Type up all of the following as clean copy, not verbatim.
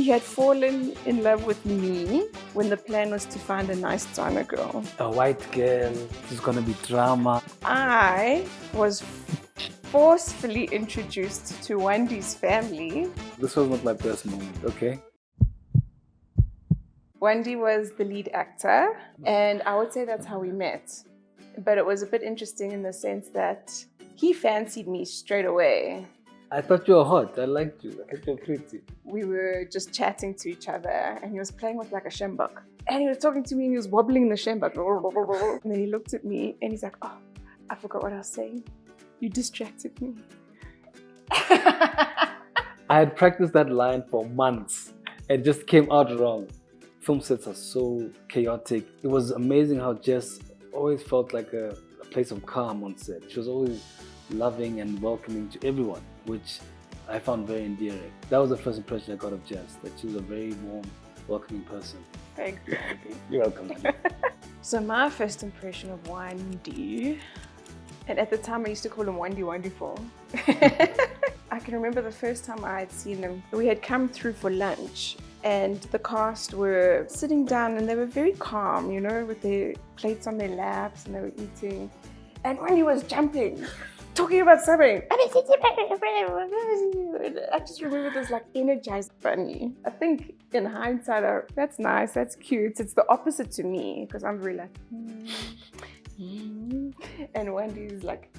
He had fallen in love with me when the plan was to find a nice Tswana girl. A white girl, there's gonna be drama. I was forcefully introduced to Wandi's family. This was not my best moment, okay? Wandi was the lead actor, and I would say that's how we met. But it was a bit interesting in the sense that he fancied me straight away. I thought you were hot. I liked you. I thought you were pretty. We were just chatting to each other, and he was playing with like a shambok. And he was talking to me, and he was wobbling the shambok. And then he looked at me, and he's like, "Oh, I forgot what I was saying. You distracted me." I had practiced that line for months. It just came out wrong. Film sets are so chaotic. It was amazing how Jess always felt like a place of calm on set. She was always loving and welcoming to everyone, which I found very endearing. That was the first impression I got of Jess, that she was a very warm, welcoming person. Thank you. You're welcome. So my first impression of Wandi, and at the time I used to call him Wandi Wonderful. I can remember the first time I had seen him. We had come through for lunch, and the cast were sitting down and they were very calm, you know, with their plates on their laps, and they were eating. And Wandi was jumping, talking about something. I just remember this like energized bunny. I think in hindsight, that's nice, that's cute. It's the opposite to me, because I'm very like, and Wandi's like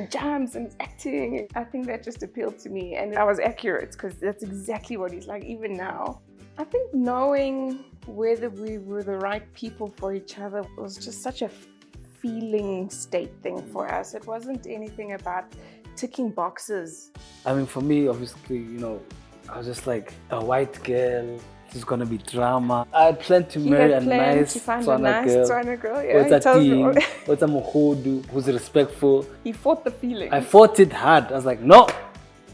jumps and acting. I think that just appealed to me, and I was accurate because that's exactly what he's like even now. I think knowing whether we were the right people for each other was just such a feeling state thing for us. It wasn't anything about ticking boxes. I mean, for me, obviously, you know, I was just like, a white girl, there's gonna be drama. I had planned to marry a nice Tswana girl. Yeah, who's a teen, who's a mohodu, who's respectful. He fought the feeling. I fought it hard. I was like, no,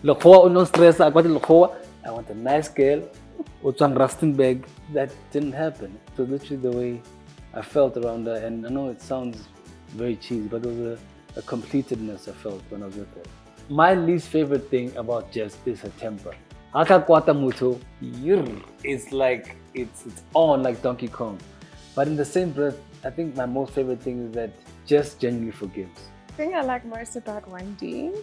no stress. I want a nice girl. Rustenburg. That didn't happen. It was literally the way I felt around her, and I know it sounds very cheesy, but it was a completedness I felt when I was with her. My least favorite thing about Jess is her temper. It's like it's on like Donkey Kong. But in the same breath, I think my most favorite thing is that Jess genuinely forgives. The thing I like most about Wandi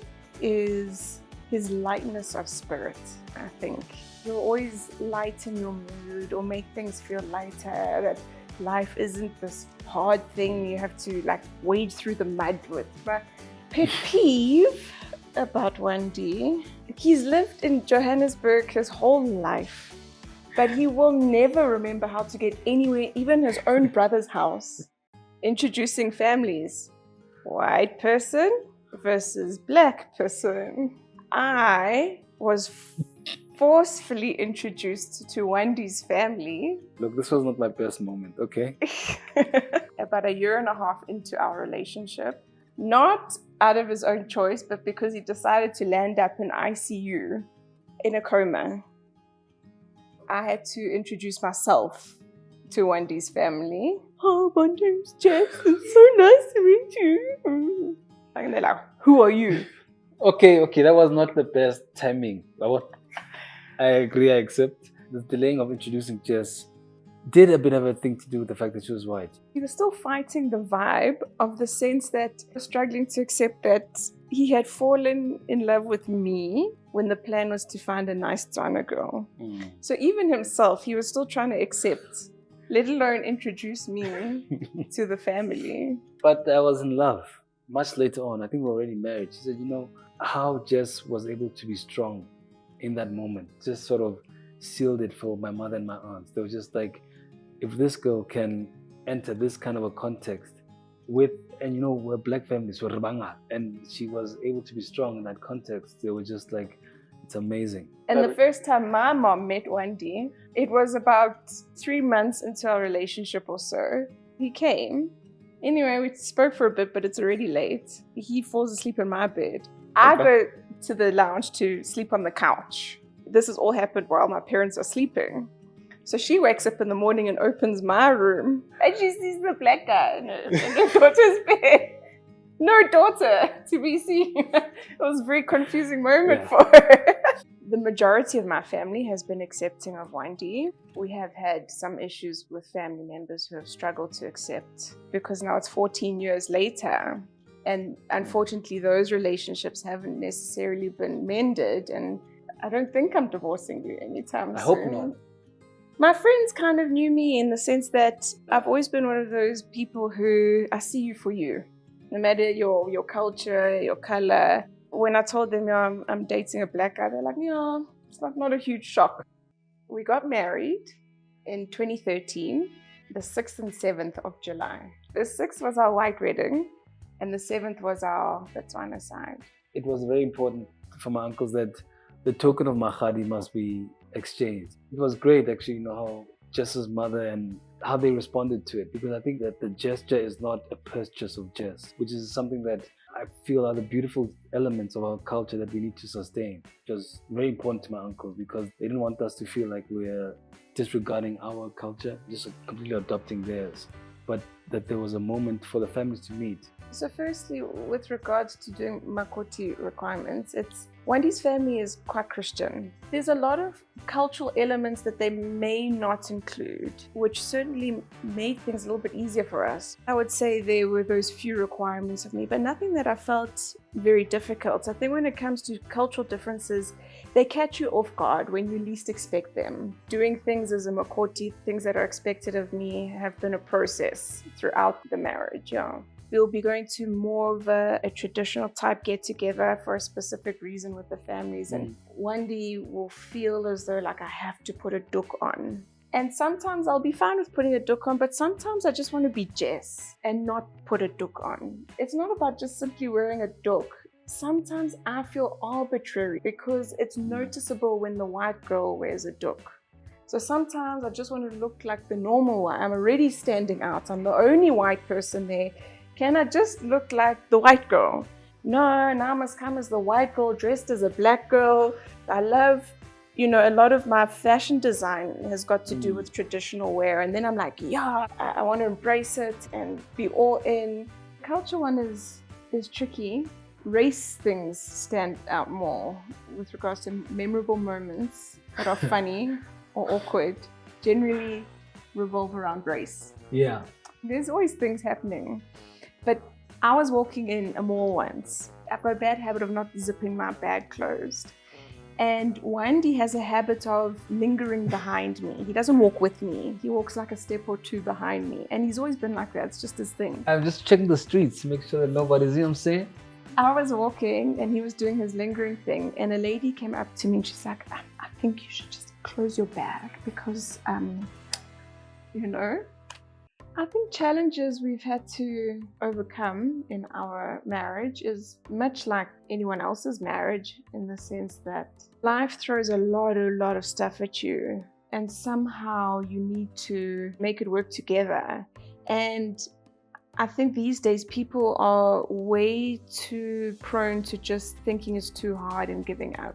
is his lightness of spirit, I think. He'll always lighten your mood or make things feel lighter, that life isn't this hard thing you have to like wade through the mud with. My pet peeve about Wandi, he's lived in Johannesburg his whole life, but he will never remember how to get anywhere, even his own brother's house. Introducing families, white person versus black person. I was forcefully introduced to Wandi's family. Look, this was not my best moment, okay? About a year and a half into our relationship. Not out of his own choice, but because he decided to land up in ICU in a coma. I had to introduce myself to Wandi's family. Oh, my name's Jess. It's so nice to meet you. And they're like, who are you? Okay, that was not the best timing. I agree, I accept. The delaying of introducing Jess did a bit of a thing to do with the fact that she was white. He was still fighting the vibe of the sense that he was struggling to accept that he had fallen in love with me when the plan was to find a nice Tswana girl. So even himself, he was still trying to accept, let alone introduce me to the family. But I was in love. Much later on, I think we were already married. She said, you know, how Jess was able to be strong in that moment just sort of sealed it for my mother and my aunts. They were just like, if this girl can enter this kind of a context with, and you know, we're black families, we're Rebanga, and she was able to be strong in that context, they were just like, it's amazing. And the first time my mom met Wandi, it was about 3 months into our relationship or so. He came. Anyway, we spoke for a bit, but it's already late. He falls asleep in my bed. I go to the lounge to sleep on the couch. This has all happened while my parents are sleeping. So she wakes up in the morning and opens my room, and she sees the black guy in her daughter's bed. No daughter to be seen. It was a very confusing moment for her. The majority of my family has been accepting of Wandi. We have had some issues with family members who have struggled to accept because now it's 14 years later. And unfortunately, those relationships haven't necessarily been mended. And I don't think I'm divorcing you anytime soon. I hope not. My friends kind of knew me in the sense that I've always been one of those people who I see you for you. No matter your culture, your color. When I told them, I'm dating a black guy, they're like, yeah, it's not a huge shock. We got married in 2013, the 6th and 7th of July. The 6th was our white wedding, and the 7th was the Tswana side. It was very important for my uncles that the token of Mahadi must be exchanged. It was great, actually, how Jess's mother and how they responded to it, because I think that the gesture is not a purchase of Jess, which is something that I feel are the beautiful elements of our culture that we need to sustain. It was very important to my uncles because they didn't want us to feel like we're disregarding our culture, just completely adopting theirs, but that there was a moment for the families to meet. So firstly, with regards to doing makoti requirements, Wandi's family is quite Christian. There's a lot of cultural elements that they may not include, which certainly made things a little bit easier for us. I would say there were those few requirements of me, but nothing that I felt very difficult. I think when it comes to cultural differences, they catch you off guard when you least expect them. Doing things as a makoti, things that are expected of me, have been a process throughout the marriage, yeah. We'll be going to more of a traditional type get-together for a specific reason with the families. And Wandi will feel as though like I have to put a duk on. And sometimes I'll be fine with putting a duk on, but sometimes I just want to be Jess and not put a duk on. It's not about just simply wearing a duk. Sometimes I feel arbitrary because it's noticeable when the white girl wears a duk. So sometimes I just want to look like the normal one. I'm already standing out. I'm the only white person there. Can I just look like the white girl? No, now I must come as the white girl dressed as a black girl. I love, a lot of my fashion design has got to do with traditional wear. And then I'm like, yeah, I want to embrace it and be all in. Culture one is tricky. Race things stand out more with regards to memorable moments that are funny or awkward. Generally revolve around race. Yeah. There's always things happening. But I was walking in a mall once. I've got a bad habit of not zipping my bag closed. And Wandi has a habit of lingering behind me. He doesn't walk with me. He walks like a step or two behind me. And he's always been like that. It's just his thing. I'm just checking the streets to make sure that nobody's, I'm saying? I was walking and he was doing his lingering thing. And a lady came up to me and she's like, I think you should just close your bag because, I think challenges we've had to overcome in our marriage is much like anyone else's marriage in the sense that life throws a lot of stuff at you and somehow you need to make it work together. And I think these days people are way too prone to just thinking it's too hard and giving up.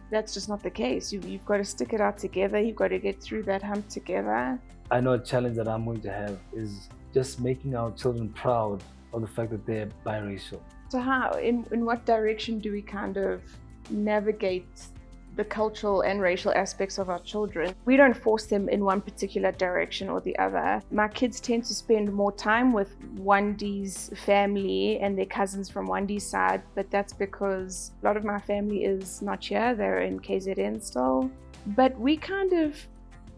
That's just not the case. You've got to stick it out together. You've got to get through that hump together. I know a challenge that I'm going to have is just making our children proud of the fact that they're biracial. So how, in what direction do we kind of navigate the cultural and racial aspects of our children? We don't force them in one particular direction or the other. My kids tend to spend more time with Wandi's family and their cousins from Wandi's side, but that's because a lot of my family is not here. They're in KZN still. But we kind of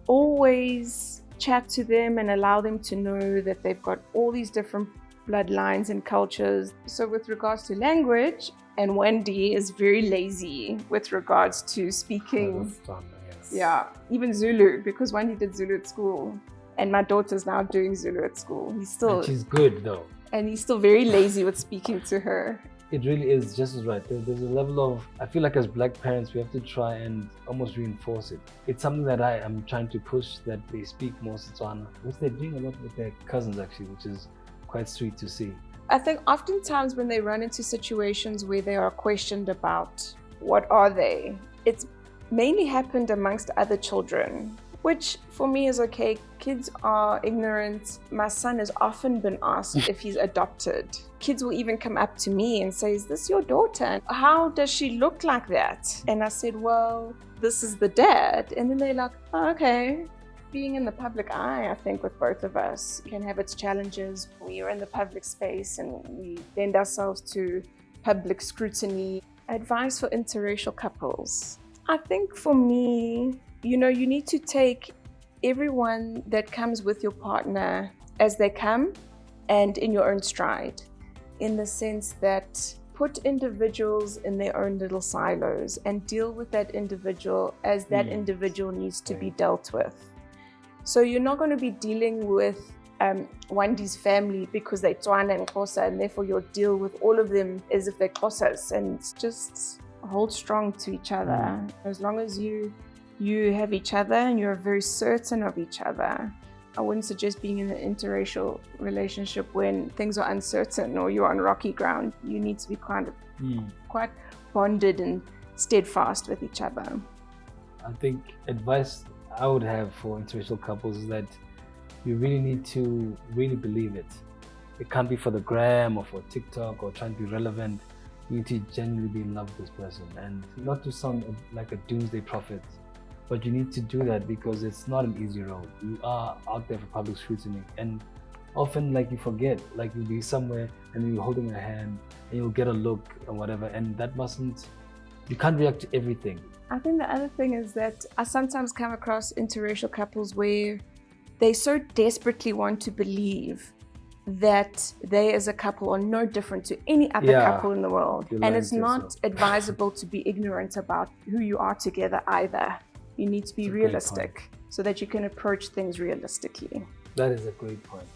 always chat to them and allow them to know that they've got all these different bloodlines and cultures. So with regards to language, and Wandi is very lazy with regards to speaking. Yes. Yeah, even Zulu, because Wandi did Zulu at school. And my daughter's now doing Zulu at school. And she's good though. And he's still very lazy with speaking to her. It really is just as right. There's a level of, I feel like as black parents, we have to try and almost reinforce it. It's something that I am trying to push, that they speak more Tswana, which they're doing a lot with their cousins actually, which is quite sweet to see. I think oftentimes when they run into situations where they are questioned about what are they, it's mainly happened amongst other children which for me is okay. Kids are ignorant. My son has often been asked if he's adopted. Kids will even come up to me and say, is this your daughter? How does she look like that? And I said, well, this is the dad. And then they're like, oh, okay. Being in the public eye, I think, with both of us can have its challenges. We are in the public space and we lend ourselves to public scrutiny. Advice for interracial couples. I think for me, you need to take everyone that comes with your partner as they come and in your own stride, in the sense that put individuals in their own little silos and deal with that individual as that individual needs to be dealt with. So you're not going to be dealing with Wandi's family because they're Tswana and Xhosa, and therefore you'll deal with all of them as if they're Xhosas, and just hold strong to each other. As long as you have each other and you're very certain of each other. I wouldn't suggest being in an interracial relationship when things are uncertain or you're on rocky ground. You need to be quite bonded and steadfast with each other. I think advice I would have for interracial couples is that you really need to really believe it. It can't be for the gram or for TikTok or trying to be relevant. You need to genuinely be in love with this person, and not to sound like a doomsday prophet, but you need to do that because it's not an easy road. You are out there for public scrutiny, and often you forget, you'll be somewhere and you're holding a hand and you'll get a look or whatever, and you can't react to everything. I think the other thing is that I sometimes come across interracial couples where they so desperately want to believe that they as a couple are no different to any other couple in the world. And it's not advisable to be ignorant about who you are together either. You need to be realistic so that you can approach things realistically. That is a great point.